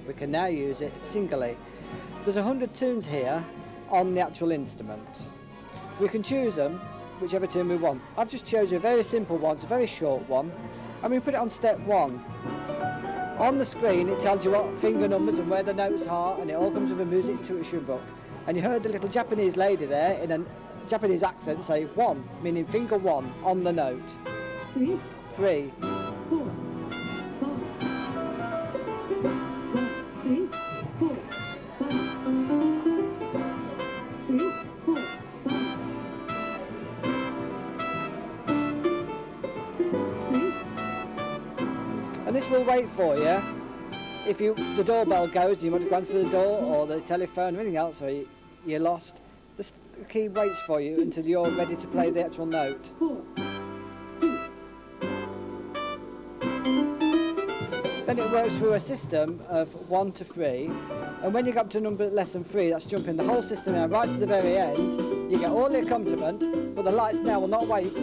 we can now use it singly. There's 100 tunes here on the actual instrument. We can choose them, whichever tune we want. I've just chosen a very simple one, it's a very short one, and we put it on step 1. On the screen it tells you what finger numbers and where the notes are, and it all comes with a music tuition book. And you heard the little Japanese lady there in a Japanese accent say 1, meaning finger 1 on the note. 3. And this will wait for you. If the doorbell goes, you want to go answer the door or the telephone or anything else, or you're lost, the key waits for you until you're ready to play the actual note. Then it works through a system of 1 to 3, and when you get up to a number less than 3, that's jumping the whole system around right to the very end. You get all the accompaniment, but the lights now will not wait.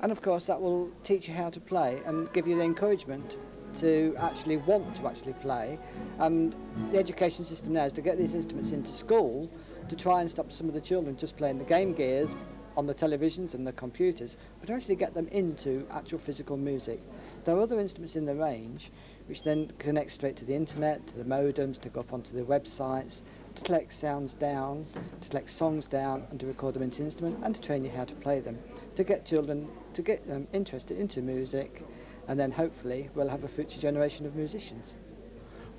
And of course that will teach you how to play and give you the encouragement to actually want to actually play. And the education system now is to get these instruments into school to try and stop some of the children just playing the game gears on the televisions and the computers, but to actually get them into actual physical music. There are other instruments in the range which then connect straight to the internet, to the modems, to go up onto the websites, to collect sounds down, to collect songs down and to record them into instrument and to train you how to play them, to get children, to get them interested into music, and then hopefully we'll have a future generation of musicians.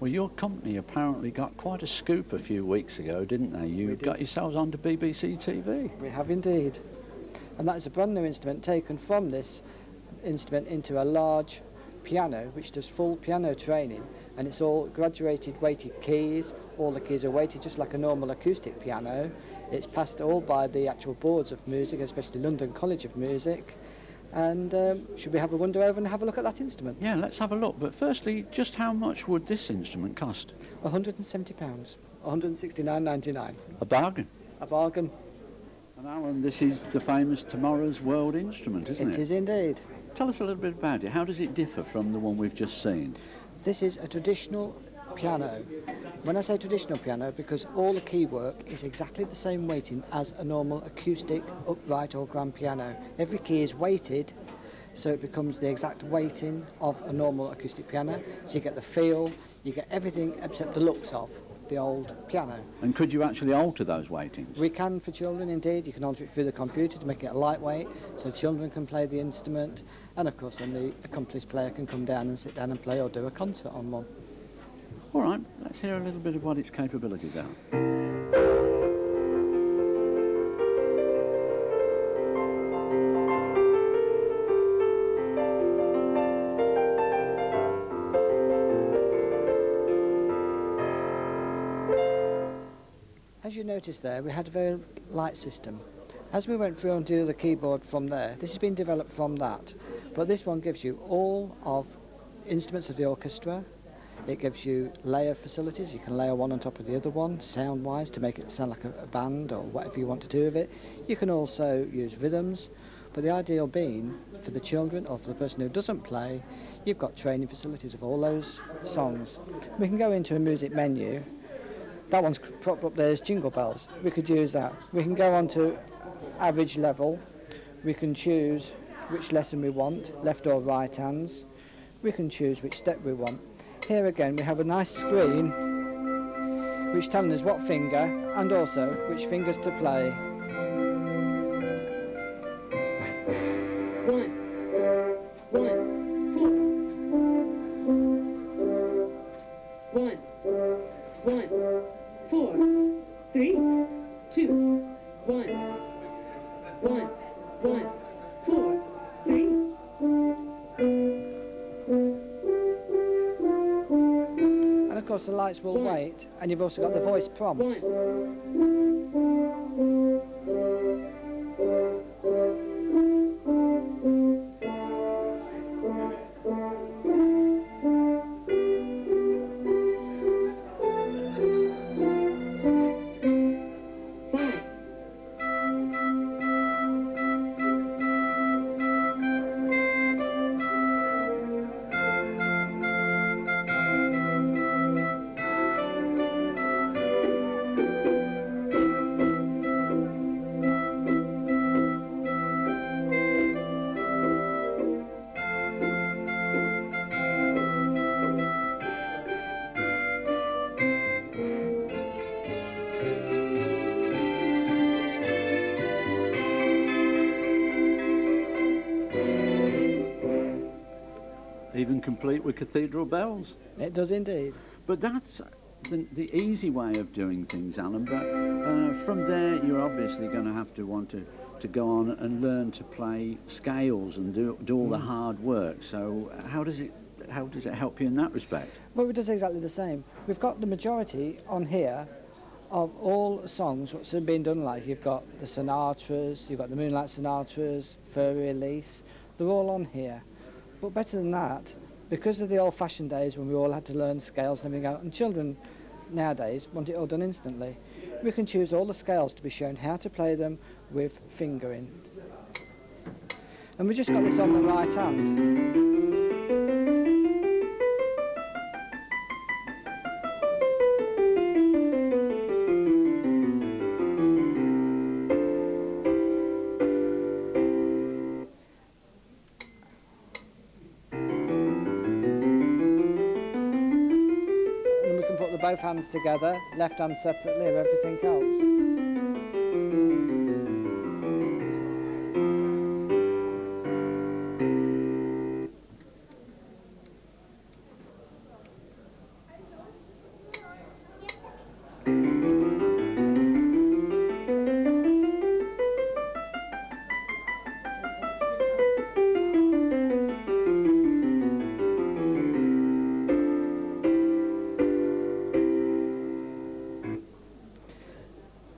Well, your company apparently got quite a scoop a few weeks ago, didn't they? You got yourselves onto BBC TV. We have indeed. And that is a brand new instrument taken from this instrument into a large piano which does full piano training, and it's all graduated weighted keys. All the keys are weighted just like a normal acoustic piano. It's passed all by the actual boards of music, especially London College of Music. And should we have a wander over and have a look at that instrument? Yeah, let's have a look. But firstly, just how much would this instrument cost? £170, £169.99. A bargain. A bargain. And Alan, this is the famous Tomorrow's World instrument, isn't it? It is indeed. Tell us a little bit about it. How does it differ from the one we've just seen? This is a traditional piano. When I say traditional piano, because all the keywork is exactly the same weighting as a normal acoustic, upright or grand piano. Every key is weighted, so it becomes the exact weighting of a normal acoustic piano. So you get the feel, you get everything except the looks of the old piano. And could you actually alter those weightings? We can for children indeed. You can alter it through the computer to make it a lightweight, so children can play the instrument, and of course then the accomplished player can come down and sit down and play or do a concert on one. All right, let's hear a little bit of what its capabilities are. As you noticed there, we had a very light system. As we went through onto the keyboard from there, this has been developed from that, but this one gives you all of instruments of the orchestra. It gives you layer facilities. You can layer one on top of the other one, sound-wise, to make it sound like a band or whatever you want to do with it. You can also use rhythms, but the ideal being for the children or for the person who doesn't play, you've got training facilities of all those songs. We can go into a music menu. That one's propped up there as Jingle Bells. We could use that. We can go on to average level. We can choose which lesson we want, left or right hands. We can choose which step we want. Here again we have a nice screen which tells us what finger and also which fingers to play. 1, 1, 4. 1, 1, 4, 3, 2, 1, 1, 1, 4, 3. And of course the lights will wait, and you've also got the voice prompt. 1. even complete with cathedral bells. It does indeed. But that's the easy way of doing things, Alan. But from there, you're obviously going to have to want to go on and learn to play scales and do all the hard work. So how does it help you in that respect? Well, it does exactly the same. We've got the majority on here of all songs which have been done live. You've got the sonatas, you've got the Moonlight Sonatas, Furry Release. They're all on here. But better than that, because of the old-fashioned days when we all had to learn scales and everything else, and children nowadays want it all done instantly, we can choose all the scales to be shown how to play them with fingering. And we just got this on the right hand. Both hands together, left hand separately of everything else.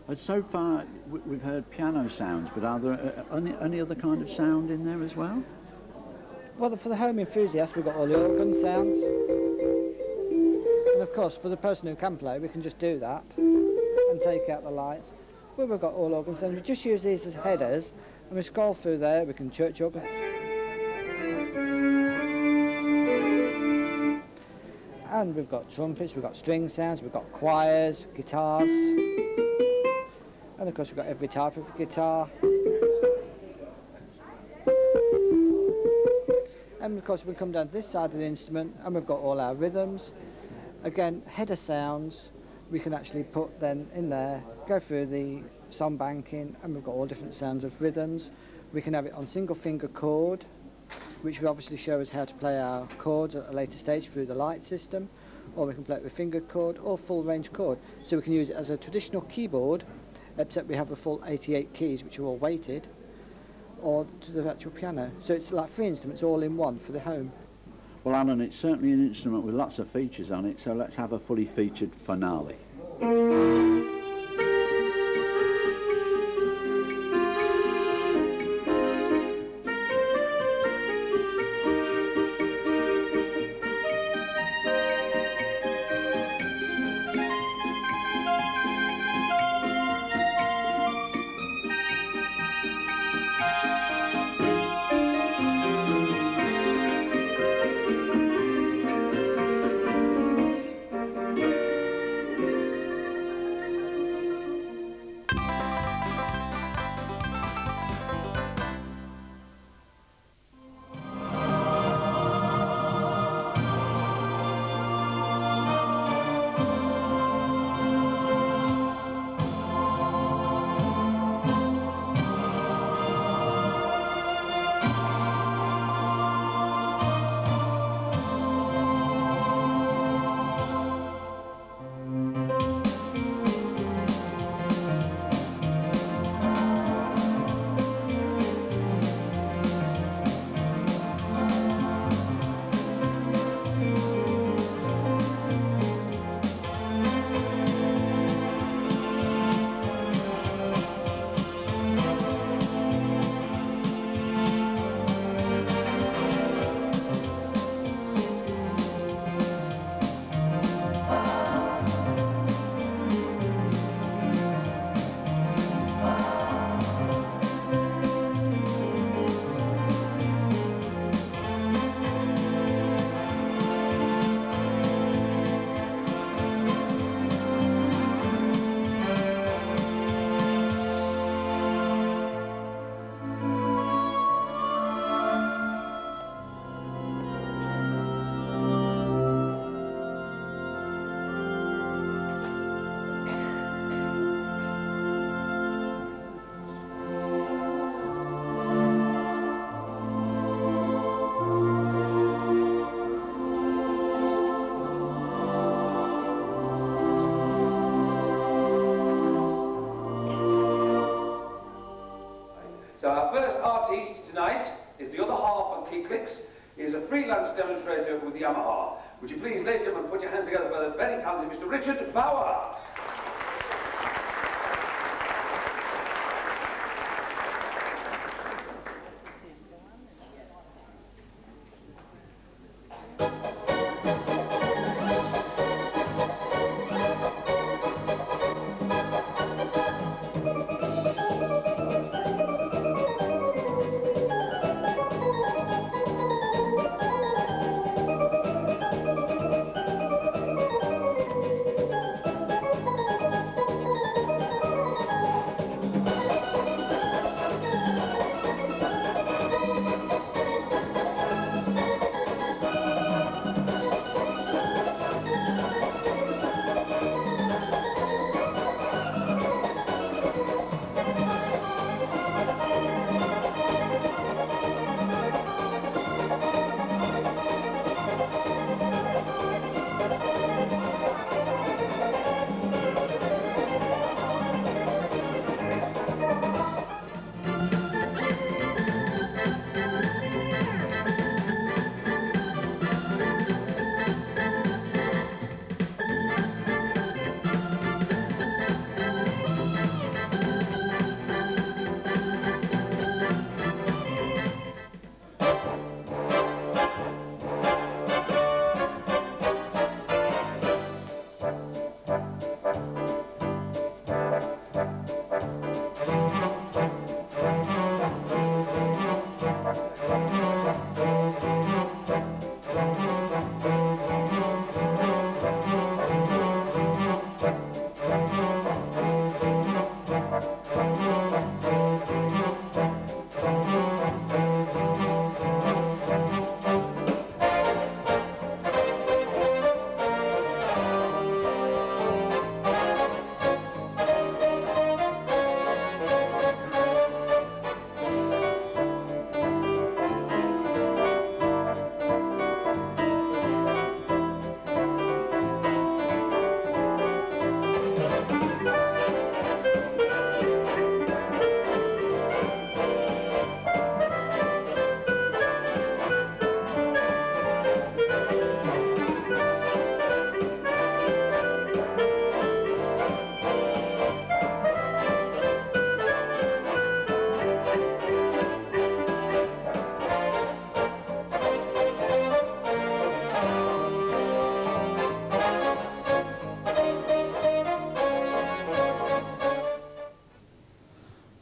But so far, we've heard piano sounds, but are there any other kind of sound in there as well? Well, for the home enthusiast, we've got all the organ sounds. And of course, for the person who can play, we can just do that and take out the lights. But we've got all organ sounds. We just use these as headers, and we scroll through there, we can church organ. And we've got trumpets, we've got string sounds, we've got choirs, guitars. And of course we've got every type of guitar. And of course we come down to this side of the instrument and we've got all our rhythms. Again, header sounds, we can actually put then in there, go through the song banking, and we've got all different sounds of rhythms. We can have it on single finger chord, which will obviously show us how to play our chords at a later stage through the light system, or we can play it with fingered chord or full range chord. So we can use it as a traditional keyboard, except we have a full 88 keys which are all weighted, or to the actual piano. So it's like 3 instruments all in one for the home. Well, Alan, it's certainly an instrument with lots of features on it, so let's have a fully featured finale. our first artiste tonight is the other half on key clicks. He is a freelance demonstrator with the Yamaha. Would you please, ladies and gentlemen, put your hands together for the very talented Mr. Richard Bauer.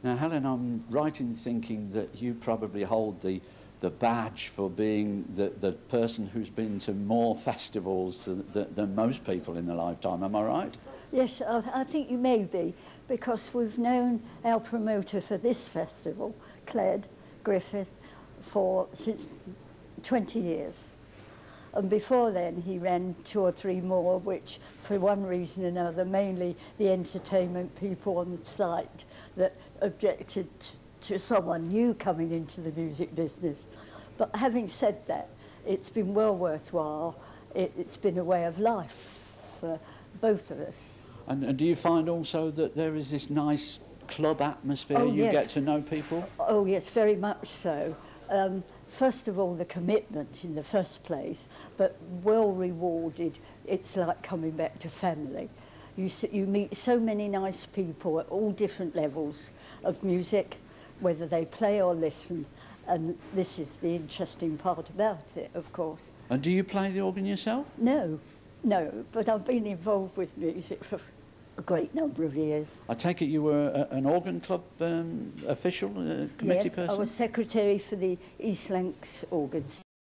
Now, Helen, I'm right in thinking that you probably hold the badge for being the person who's been to more festivals than most people in their lifetime. Am I right? Yes, I think you may be, because we've known our promoter for this festival, Cled Griffith, since 20 years. And before then, he ran 2 or 3 more, which, for one reason or another, mainly the entertainment people on the site that objected to someone new coming into the music business. But having said that, it's been well worthwhile. It's been a way of life for both of us. And do you find also that there is this nice club atmosphere? Oh, you yes. get to know people? Oh, yes, very much so. First of all, the commitment in the first place, but well rewarded. It's like coming back to family. You meet so many nice people at all different levels of music, whether they play or listen, and this is the interesting part about it, of course. And do you play the organ yourself? No, but I've been involved with music for a great number of years. I take it you were an organ club official, committee person? Yes, I was secretary for the East Lancs organs.